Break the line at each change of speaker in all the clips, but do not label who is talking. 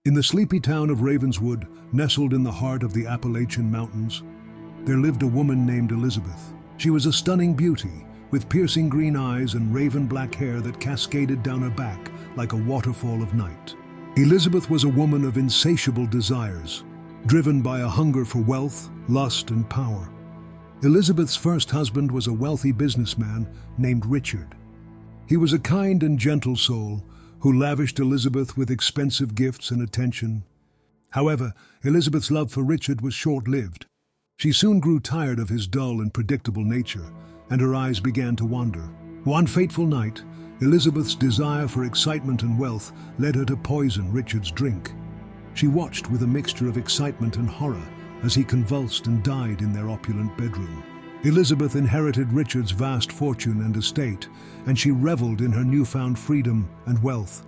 In the sleepy town of Ravenswood, nestled in the heart of the Appalachian Mountains, there lived a woman named Elizabeth. She was a stunning beauty, with piercing green eyes and raven black hair that cascaded down her back like a waterfall of night. Elizabeth was a woman of insatiable desires, driven by a hunger for wealth, lust, and power. Elizabeth's first husband was a wealthy businessman named Richard. He was a kind and gentle soul who lavished Elizabeth with expensive gifts and attention. However, Elizabeth's love for Richard was short-lived. She soon grew tired of his dull and predictable nature, and her eyes began to wander. One fateful night, Elizabeth's desire for excitement and wealth led her to poison Richard's drink. She watched with a mixture of excitement and horror as he convulsed and died in their opulent bedroom. Elizabeth inherited Richard's vast fortune and estate, and she reveled in her newfound freedom and wealth.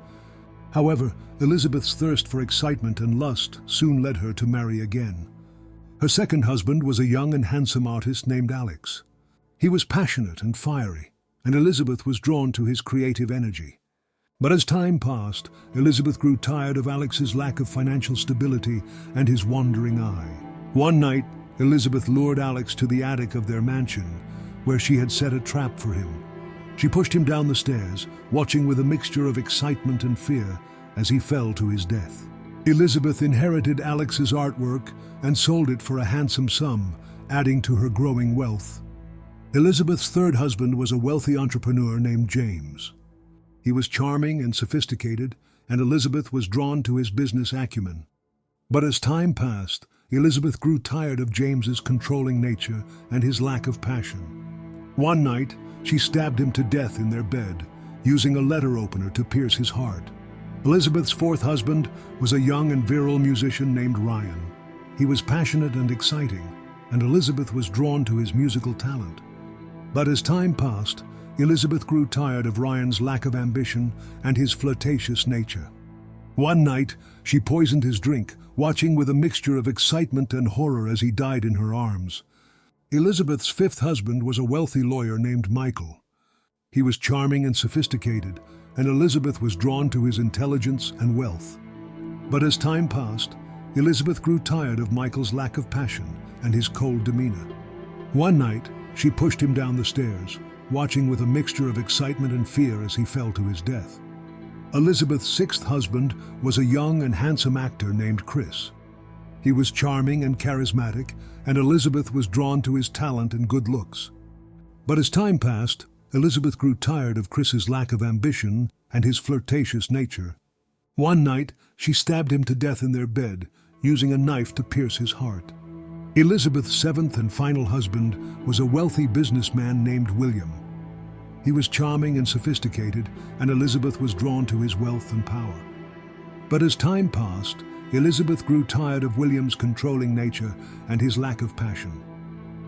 However, Elizabeth's thirst for excitement and lust soon led her to marry again. Her second husband was a young and handsome artist named Alex. He was passionate and fiery, and Elizabeth was drawn to his creative energy. But as time passed, Elizabeth grew tired of Alex's lack of financial stability and his wandering eye. One night, Elizabeth lured Alex to the attic of their mansion, where she had set a trap for him. She pushed him down the stairs, watching with a mixture of excitement and fear as he fell to his death. Elizabeth inherited Alex's artwork and sold it for a handsome sum, adding to her growing wealth. Elizabeth's third husband was a wealthy entrepreneur named James. He was charming and sophisticated, and Elizabeth was drawn to his business acumen. But as time passed, Elizabeth grew tired of James's controlling nature and his lack of passion. One night, she stabbed him to death in their bed, using a letter opener to pierce his heart. Elizabeth's fourth husband was a young and virile musician named Ryan. He was passionate and exciting, and Elizabeth was drawn to his musical talent. But as time passed, Elizabeth grew tired of Ryan's lack of ambition and his flirtatious nature. One night, she poisoned his drink, watching with a mixture of excitement and horror as he died in her arms. Elizabeth's fifth husband was a wealthy lawyer named Michael. He was charming and sophisticated, and Elizabeth was drawn to his intelligence and wealth. But as time passed, Elizabeth grew tired of Michael's lack of passion and his cold demeanor. One night, she pushed him down the stairs, watching with a mixture of excitement and fear as he fell to his death. Elizabeth's sixth husband was a young and handsome actor named Chris. He was charming and charismatic, and Elizabeth was drawn to his talent and good looks. But as time passed, Elizabeth grew tired of Chris's lack of ambition and his flirtatious nature. One night, she stabbed him to death in their bed, using a knife to pierce his heart. Elizabeth's seventh and final husband was a wealthy businessman named William. He was charming and sophisticated, and Elizabeth was drawn to his wealth and power. But as time passed, Elizabeth grew tired of William's controlling nature and his lack of passion.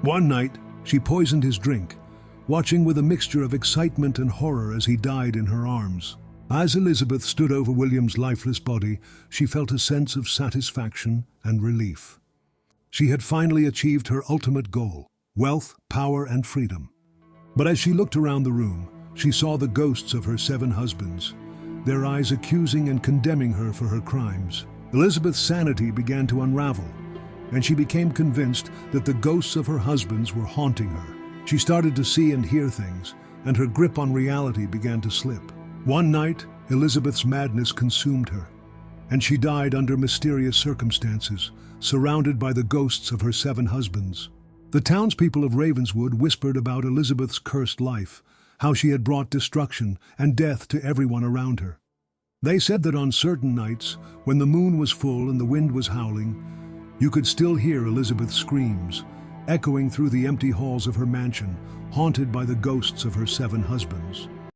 One night, she poisoned his drink, watching with a mixture of excitement and horror as he died in her arms. As Elizabeth stood over William's lifeless body, she felt a sense of satisfaction and relief. She had finally achieved her ultimate goal: wealth, power, and freedom. But as she looked around the room, she saw the ghosts of her 7 husbands, their eyes accusing and condemning her for her crimes. Elizabeth's sanity began to unravel, and she became convinced that the ghosts of her husbands were haunting her. She started to see and hear things, and her grip on reality began to slip. One night, Elizabeth's madness consumed her, and she died under mysterious circumstances, surrounded by the ghosts of her 7 husbands. The townspeople of Ravenswood whispered about Elizabeth's cursed life, how she had brought destruction and death to everyone around her. They said that on certain nights, when the moon was full and the wind was howling, you could still hear Elizabeth's screams, echoing through the empty halls of her mansion, haunted by the ghosts of her 7 husbands.